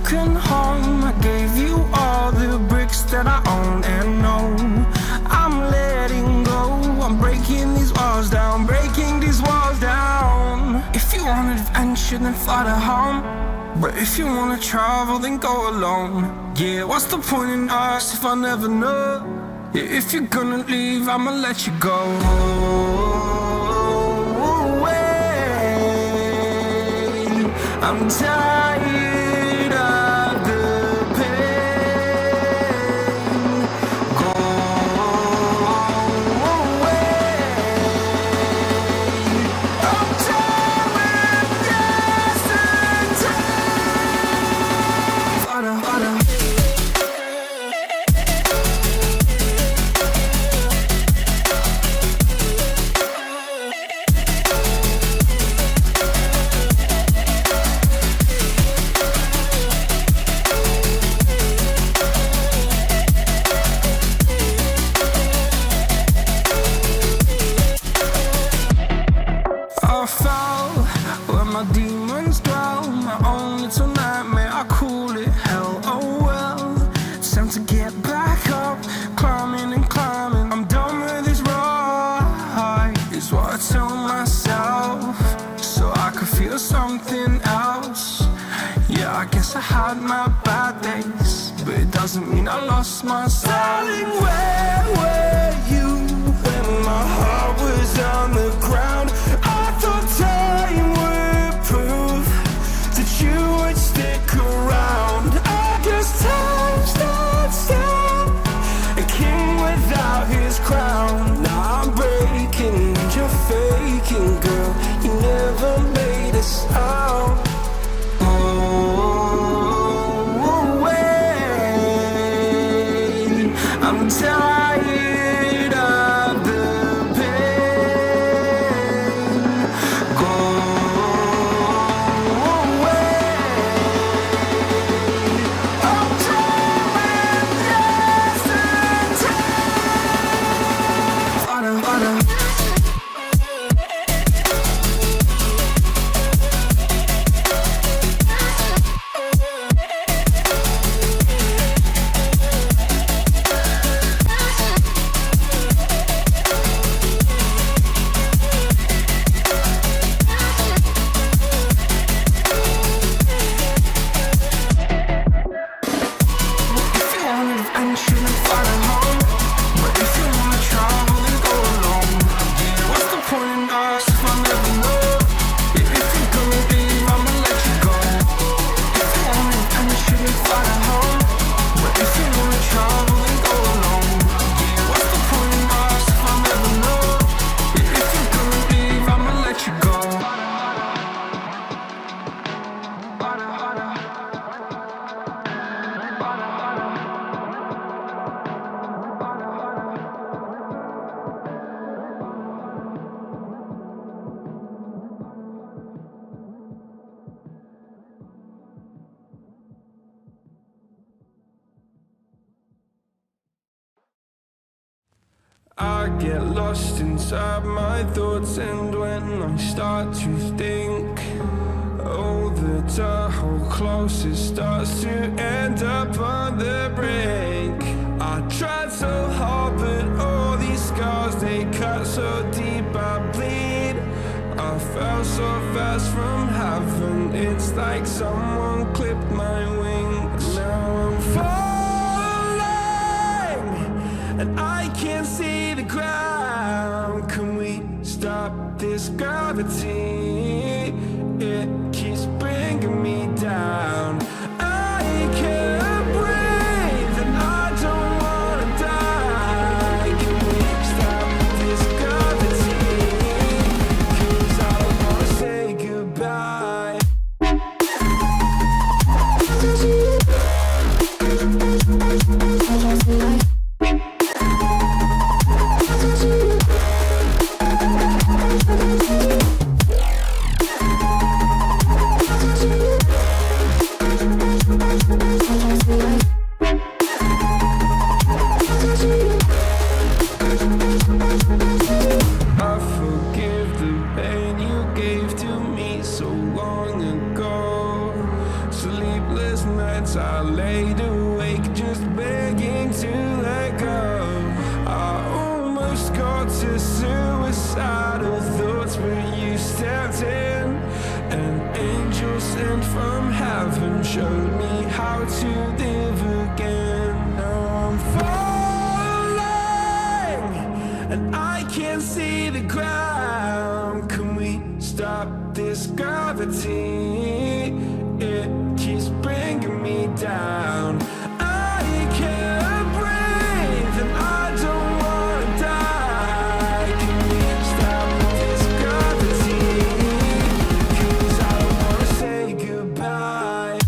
broken home. I gave you all the bricks that I own and know. I'm letting go, I'm breaking these walls down, breaking these walls down. If you want adventure, then fly to home. But if you wanna travel, then go alone. Yeah, what's the point in us if I never know? Yeah, if you're gonna leave, I'ma let you go. I'm tired of the pain. Go away. I'm done with yesterday. Harder, harder. I fell where my demons dwell. My own little nightmare, I call it hell. Oh well, it's time to get back up. Climbing and climbing, I'm done with this ride, is what I tell myself, so I could feel something else. Yeah, I guess I had my bad days, but it doesn't mean I lost my style. Darling, where were you when my heart was on the ground? I thought time would prove that you would stick around. I guess time stood still, a king without his crown. Now I'm breaking and you're faking, girl. You never made a sound. Oh, wait, I'm tired of the pain. Go away. I'm done with yesterday. Harder, harder. If you want adventure, then fly to home. But if you wanna travel, then go alone. Yeah, what's the point in us if I never know? Yeah, if you're gonna leave, I'ma let you go. If you want adventure, then fly to home. But if you wanna travel, then go alone. Yeah, what's the point in us if I never know? Yeah, if you're gonna leave, I'ma let you go. Harder, harder. I get lost inside my thoughts, and when I start to think, oh, the door closest starts to end up on the brink. I tried so hard, but all these scars, they cut so deep, I bleed. I fell so fast from heaven, it's like someone clipped my wings. Now I'm falling, and I can't see the ground. Can we stop this gravity? It keeps bringing me down. I can't breathe, and I don't wanna die. Can we stop this gravity? 'Cause I don't wanna say goodbye. sent from heaven showed me how to live again. Now I'm falling and I can't see the ground. Can we stop this gravity? It keeps bringing me down. I can't breathe and I don't wanna die. Can we stop this gravity? 'Cause I don't wanna say goodbye.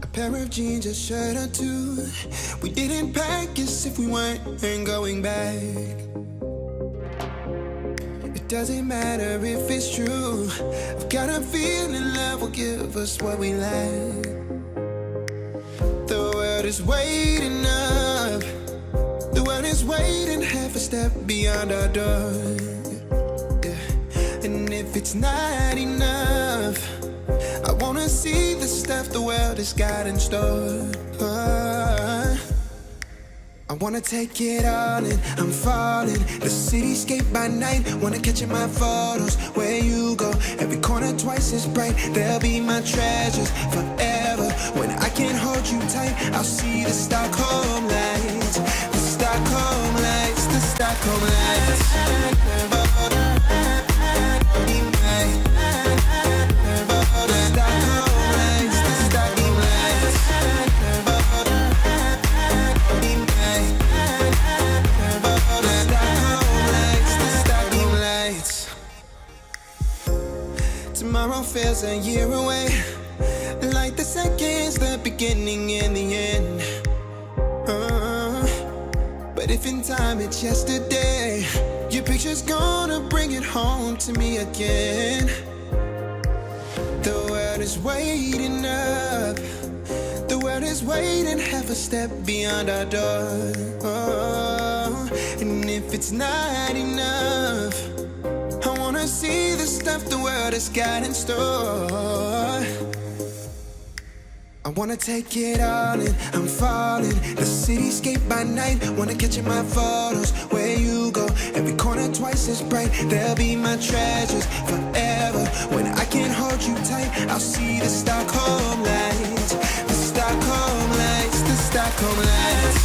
A pair of jeans, a shirt or two. We didn't pack as if we weren't going back. It doesn't matter if it's true. I've got a feeling love will give us what we lack. The world is waiting up. The world is waiting half a step beyond our door. Yeah. And if it's not enough, I wanna see the stuff the world has got in store. I wanna take it all in, I'm falling. The cityscape by night, wanna catch in my photos. Where you go, every corner twice as bright. They'll be my treasures forever. When I can't hold you tight, I'll see the Stockholm lights. The Stockholm lights, the Stockholm lights. Tomorrow feels a year away, like the seconds, the beginning and the end. But if in time it's yesterday, your picture's gonna bring it home to me again. The world is waiting up. The world is waiting half a step beyond our door. And if it's not enough, I wanna see the stuff the world has got in store. I wanna take it all in, I'm falling. The cityscape by night, wanna catch in my photos. Where you go, every corner twice as bright. They'll be my treasures forever. When I can't hold you tight, I'll see the Stockholm lights. The Stockholm lights, the Stockholm lights.